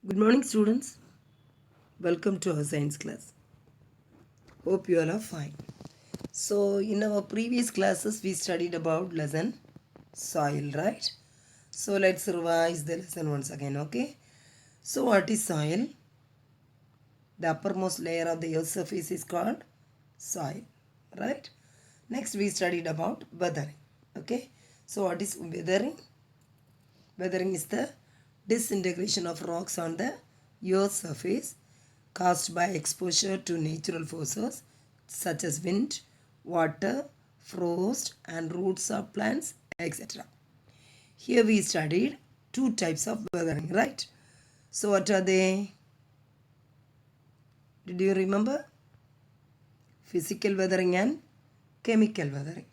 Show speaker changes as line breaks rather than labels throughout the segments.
Good morning, students. Welcome to our science class. Hope you all are fine. So, in our previous classes, we studied about lesson soil, right? So, let's revise the lesson once again, okay? So, what is soil? The uppermost layer of the earth's surface is called soil, right? Next, we studied about weathering, okay? So, what is weathering? Weathering is the disintegration of rocks on the Earth's surface caused by exposure to natural forces such as wind, water, frost, and roots of plants, etc. Here we studied two types of weathering, right? So, what are they? Did you remember? Physical weathering and chemical weathering.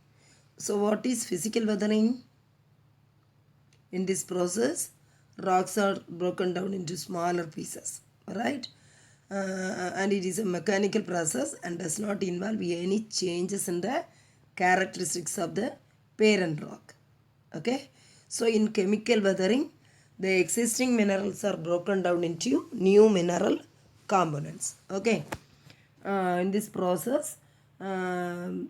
So, what is physical weathering? In this process, rocks are broken down into smaller pieces, right? And it is a mechanical process and does not involve any changes in the characteristics of the parent rock. Okay, so in chemical weathering, the existing minerals are broken down into new mineral components. Okay, in this process, the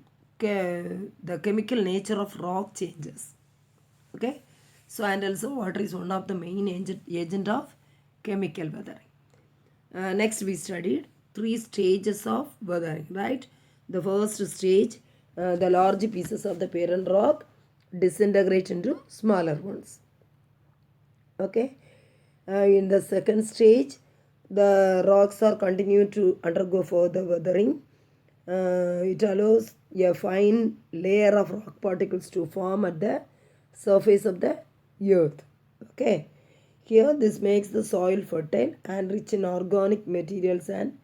chemical nature of rock changes. Okay, so and also water is one of the main agent of chemical weathering. Next we studied three stages of weathering, right? The first stage, the large pieces of the parent rock disintegrate into smaller ones. Okay, in the second stage, the rocks are continue to undergo further weathering. It allows a fine layer of rock particles to form at the surface of the earth. Okay, here this makes the soil fertile and rich in organic materials and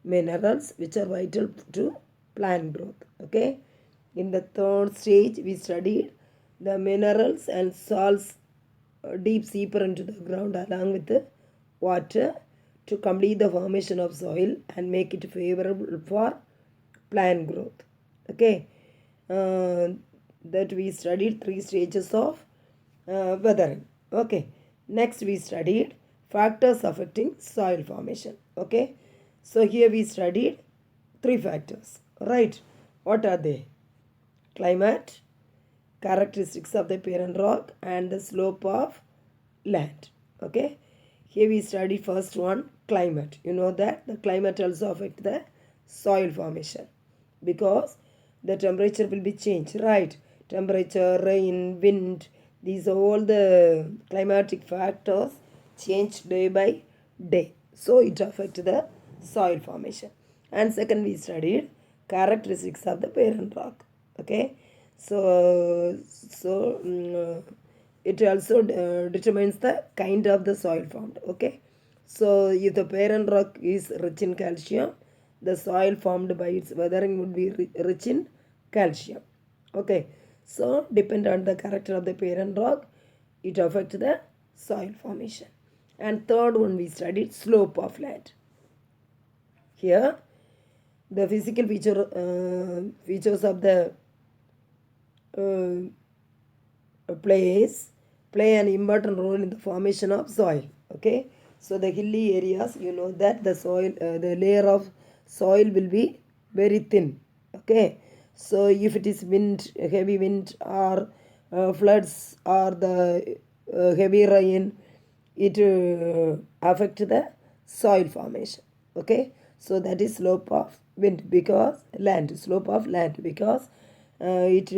minerals which are vital to plant growth. Okay, in the third stage we studied the minerals and salts deep seeper into the ground along with the water to complete the formation of soil and make it favorable for plant growth. Okay, uh, that we studied three stages of weathering. Okay, next we studied factors affecting soil formation. Okay, so here we studied three factors, right? What are they? Climate, characteristics of the parent rock, and the slope of land. Okay, here we study first one, climate. You know that the climate also affect the soil formation because the temperature will be changed, right? Temperature, rain, wind, these are all the climatic factors change day by day, so it affect the soil formation. And second we studied characteristics of the parent rock. Okay, so it also determines the kind of the soil formed. Okay, so if the parent rock is rich in calcium, the soil formed by its weathering would be rich in calcium. Okay, so depend on the character of the parent rock, it affects the soil formation. And third one we studied slope of land. Here the physical features of the play an important role in the formation of soil. Okay, so the hilly areas, you know that the soil, the layer of soil will be very thin. Okay, so if it is wind, heavy wind, or floods, or the heavy rain, it affect the soil formation. Okay, so that is slope of wind because land, slope of land because it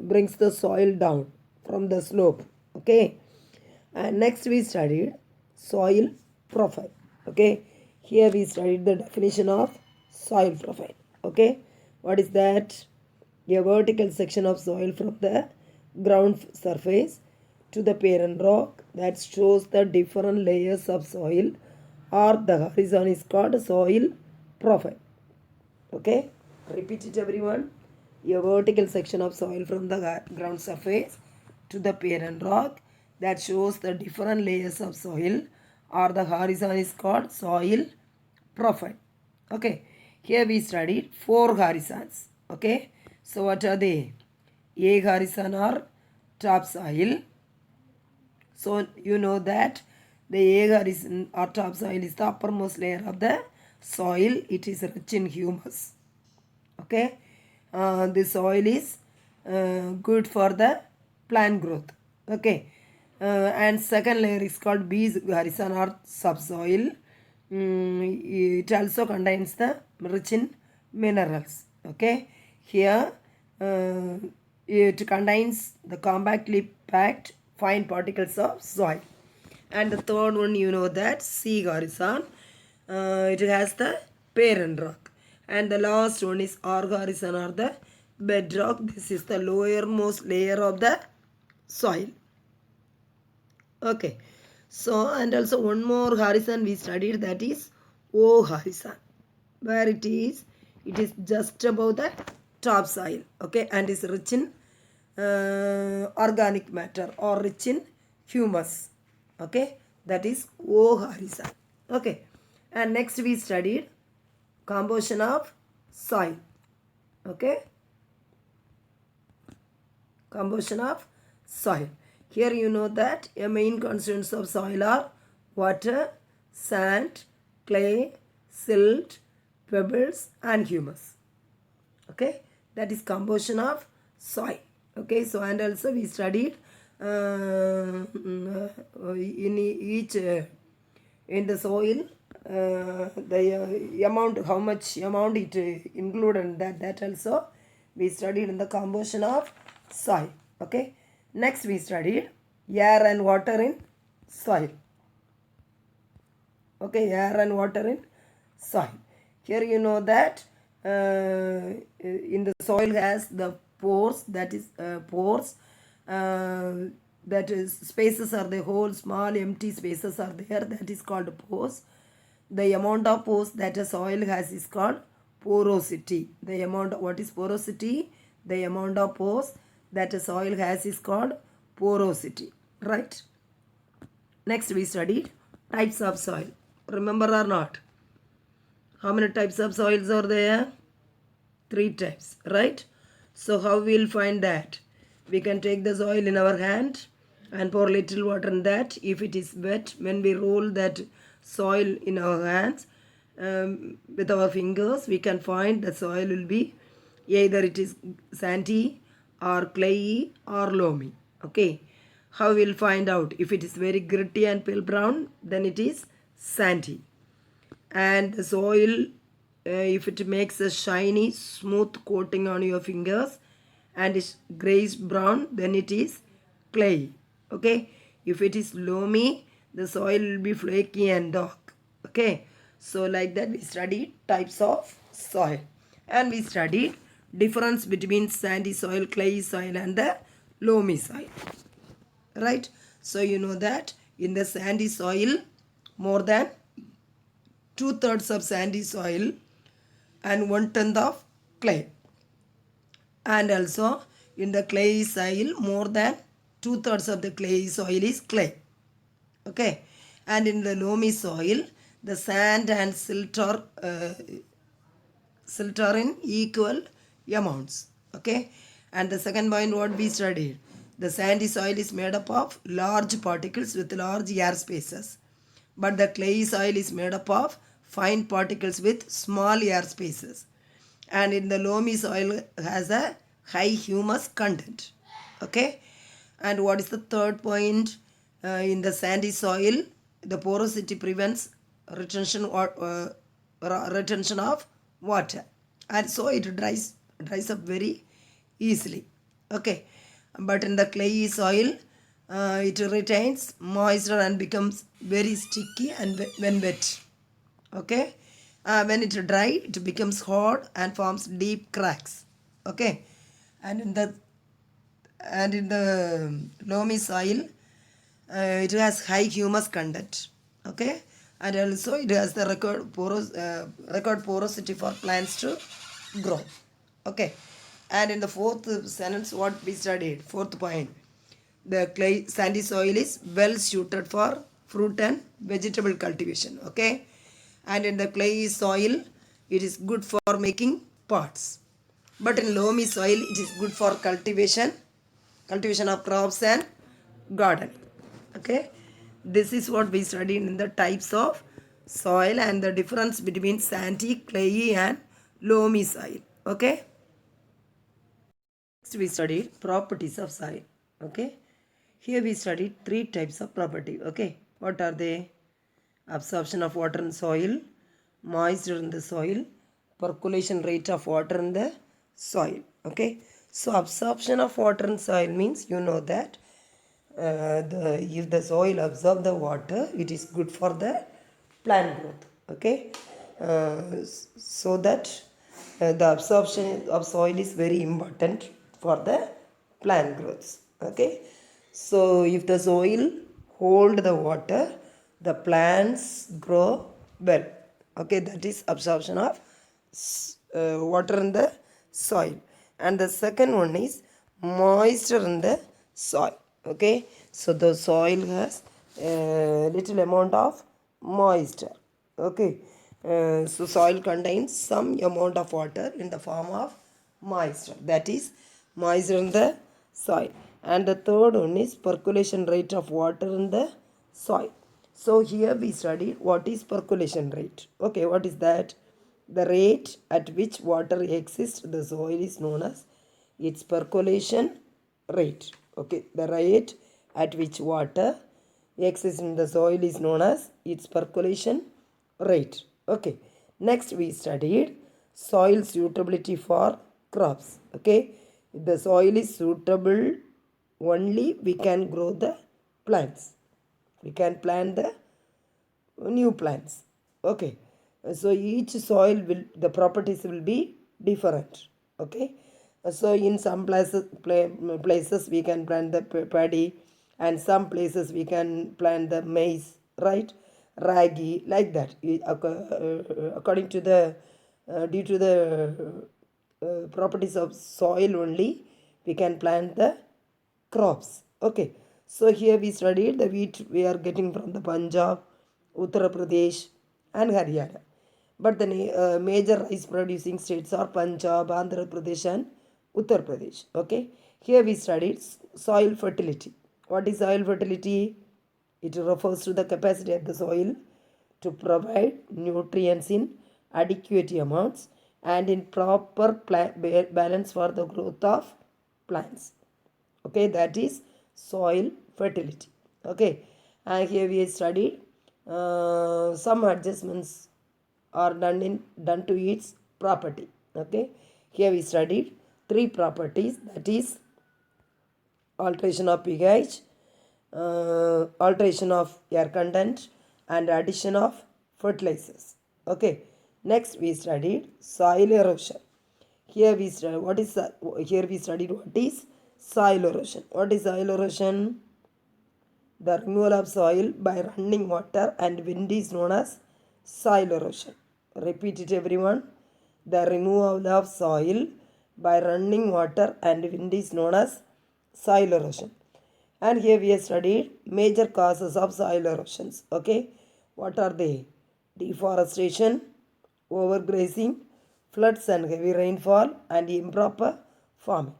brings the soil down from the slope. Okay, and next we studied soil profile. Okay, here we studied the definition of soil profile. Okay, what is that? A vertical section of soil from the ground surface to the parent rock that shows the different layers of soil, or the horizon is called soil profile. Okay, repeat it everyone. A vertical section of soil from the ground surface to the parent rock that shows the different layers of soil, or the horizon is called soil profile. Okay, here we studied four horizons. Okay, so what are they? A horizon or topsoil. So you know that The agar or topsoil is the uppermost layer of the soil. It is rich in humus. Okay, the soil is good for the plant growth. Okay, and second layer is called base horizon or subsoil. It also contains the rich in minerals. Okay, here it contains the compactly packed fine particles of soil. And the third one, you know that sea horizon, it has the parent rock. And the last one is R horizon or the bedrock. This is the lowermost layer of the soil. Okay, so and also one more horizon we studied, that is O horizon. Where it is just above the topsoil. Okay, and is rich in organic matter or rich in humus. Okay, that is O horizon. Okay, and next we studied composition of soil. Okay, composition of soil. Here you know that a main constituents of soil are water, sand, clay, silt, pebbles and humus. Okay, that is composition of soil. Okay, so and also we studied in each in the soil the amount, how much amount it included, that also we studied in the composition of soil. Okay, next we studied air and water in soil. Okay, air and water in soil. Here you know that in the soil has the pores, that is pores, that is spaces are the whole small empty spaces are there, that is called pores. The amount of pores that a soil has is called porosity. The amount, what is porosity? The amount of pores that a soil has is called porosity, right? Next we studied types of soil. Remember or not? How many types of soils are there? 3 types, right? So how we will find that? We can take the soil in our hand and pour little water in that. If it is wet, when we roll that soil in our hands with our fingers, we can find the soil will be either it is sandy or clayey or loamy. Okay, how we will find out? If it is very gritty and pale brown, then it is sandy. And the soil, if it makes a shiny smooth coating on your fingers and is grayish brown, then it is clay. Okay, if it is loamy, the soil will be flaky and dark. Okay, so like that we studied types of soil, and we studied difference between sandy soil, clayey soil and the loamy soil, right? So you know that in the sandy soil, more than 2/3 of sandy soil and 1/10 of clay. And also in the clay soil, more than 2/3 of the clay soil is clay. Okay, and in the loamy soil, the sand and silt are in equal amounts. Okay, and the second point what we studied, the sandy soil is made up of large particles with large air spaces, but the clay soil is made up of fine particles with small air spaces. And in the loamy soil has a high humus content. Okay, and what is the third point? In the sandy soil, the porosity prevents retention of water, and so it dries up very easily. Okay, but in the clayey soil, it retains moisture and becomes very sticky and when wet. Okay, when it dry, it becomes hard and forms deep cracks. Okay, and in the loamy soil, it has high humus content. Okay, and also it has the record porosity for plants to grow. Okay, and in the fourth sentence what we studied, fourth point, the clay sandy soil is well suited for fruit and vegetable cultivation. Okay, and in the clayey soil it is good for making pots, but in loamy soil it is good for cultivation of crops and gardening. Okay, This is what we studied in the types of soil and the difference between sandy, clayey and loamy soil. Okay. Next we studied properties of soil. Okay. Here we studied three types of property. Okay. What are they? Absorption of water in soil, moisture in the soil, percolation rate of water in the soil. Okay. So absorption of water in soil means you know that if the soil absorb the water, it is good for the plant growth. Okay. So that the absorption of soil is very important for the plant growth. Okay. So if the soil hold the water, the plants grow well. Okay, that is absorption of water in the soil. And the second one is moisture in the soil. Okay, so the soil has little amount of moisture. Okay, so soil contains some amount of water in the form of moisture, that is moisture in the soil. And the third one is percolation rate of water in the soil. So here we studied what is percolation rate. Okay, what is that? The rate at which water exists in the soil is known as its percolation rate. Okay, the rate at which water exists in the soil is known as its percolation rate. Okay, next we studied soil suitability for crops. Okay, if the soil is suitable, only we can grow the plants. We can plant the new plants. Okay, so each soil will, the properties will be different. Okay, so in some places we can plant the paddy, and some places we can plant the maize, right, ragi, like that. According to the due to the properties of soil only, we can plant the crops. Okay, so here we studied the wheat we are getting from the Punjab, Uttar Pradesh and Haryana. But the major rice producing states are Punjab, Andhra Pradesh and Uttar Pradesh. Okay, here we studied soil fertility. What is soil fertility? It refers to the capacity of the soil to provide nutrients in adequate amounts and in proper balance for the growth of plants. Okay, that is soil fertility. Okay, and here we studied some adjustments are done to its property. Okay, here we studied three properties, that is alteration of pH, alteration of air content and addition of fertilizers. Okay, next we studied soil erosion. Here we studied what is soil erosion. What is soil erosion? The removal of soil by running water and wind is known as soil erosion. Repeat it, everyone. The removal of soil by running water and wind is known as soil erosion. And here we have studied major causes of soil erosions. Okay, what are they? Deforestation, overgrazing, floods and heavy rainfall, and improper farming.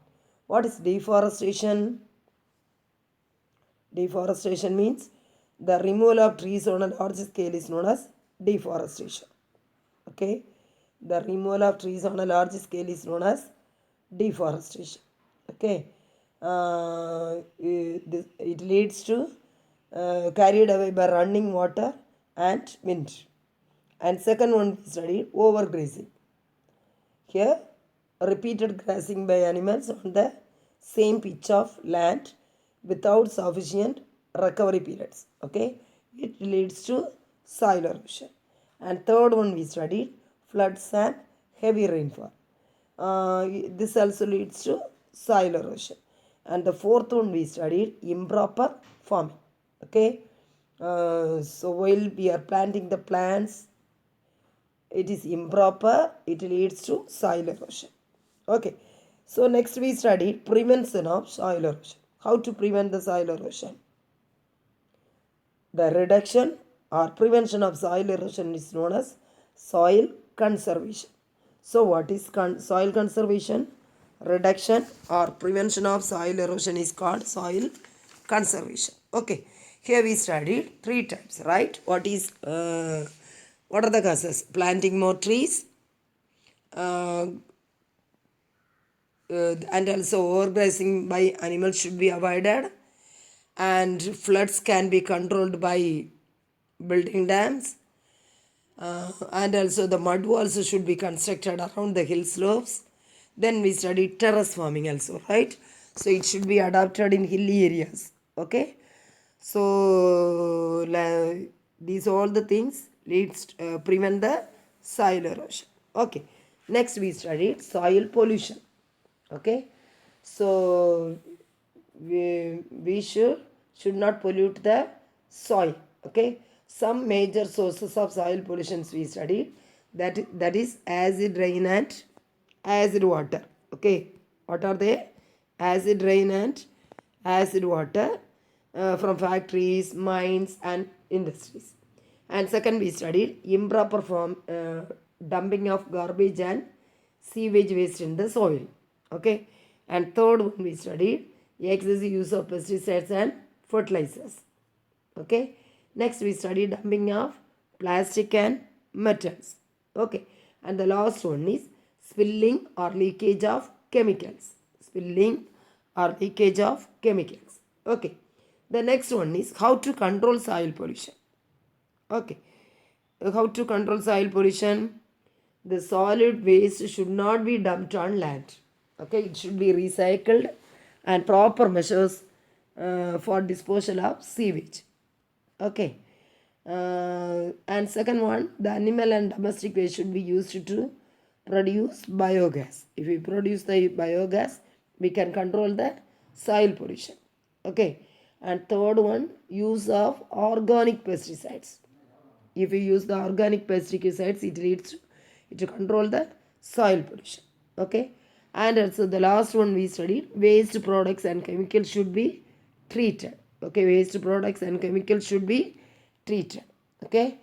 What is deforestation? Deforestation means the removal of trees on a large scale is known as deforestation. Okay, the removal of trees on a large scale is known as deforestation. Okay, it leads to carried away by running water and wind. And second one we studied overgrazing. Here, repeated grazing by animals on the same pitch of land without sufficient recovery periods. Okay, it leads to soil erosion. And third one we studied floods and heavy rainfall. This also leads to soil erosion. And the fourth one we studied improper farming. Okay, so while we are planting the plants, it is improper, it leads to soil erosion. Okay, so next we study prevention of soil erosion. How to prevent the soil erosion? The reduction or prevention of soil erosion is known as soil conservation. So what is soil conservation? Reduction or prevention of soil erosion is called soil conservation. Okay, Here we studied three types, right? What are the causes? Planting more trees, uh, and also overgrazing by animals should be avoided, and floods can be controlled by building dams, and also the mud walls should be constructed around the hill slopes. Then we studied terrace farming also, right? So it should be adopted in hilly areas. Okay. So these all the things leads prevent the soil erosion. Okay. Next we studied soil pollution. Okay. So we should not pollute the soil. Okay. Some major sources of soil pollution we studied, that is acid rain and acid water. Okay. What are they? Acid rain and acid water from factories, mines and industries. And second we studied improper dumping of garbage and sewage waste in the soil. Okay. And third one we studied excessive use of pesticides and fertilizers. Okay. Next we studied dumping of plastic and metals. Okay. And the last one is spilling or leakage of chemicals. Spilling or leakage of chemicals. Okay. The next one is how to control soil pollution. Okay. How to control soil pollution? The solid waste should not be dumped on land. Okay, it should be recycled, and proper measures for disposal of sewage. Okay. And second one, the animal and domestic waste should be used to produce biogas. If we produce the biogas, we can control the soil pollution. Okay. And third one, use of organic pesticides. If we use the organic pesticides, it leads to control the soil pollution. Okay. And also the last one we studied, waste products and chemicals should be treated. Okay, waste products and chemicals should be treated. Okay.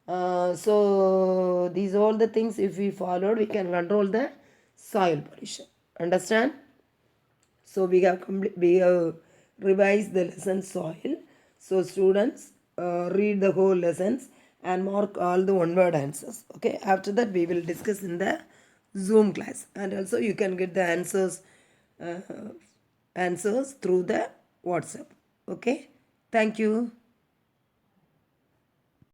So these all the things if we followed, we can control the soil pollution. Understand? So we have revised the lesson soil. So students read the whole lessons and mark all the one word answers. Okay. After that we will discuss in the Zoom class, and also you can get the uh, answers through the WhatsApp. Okay. Thank you.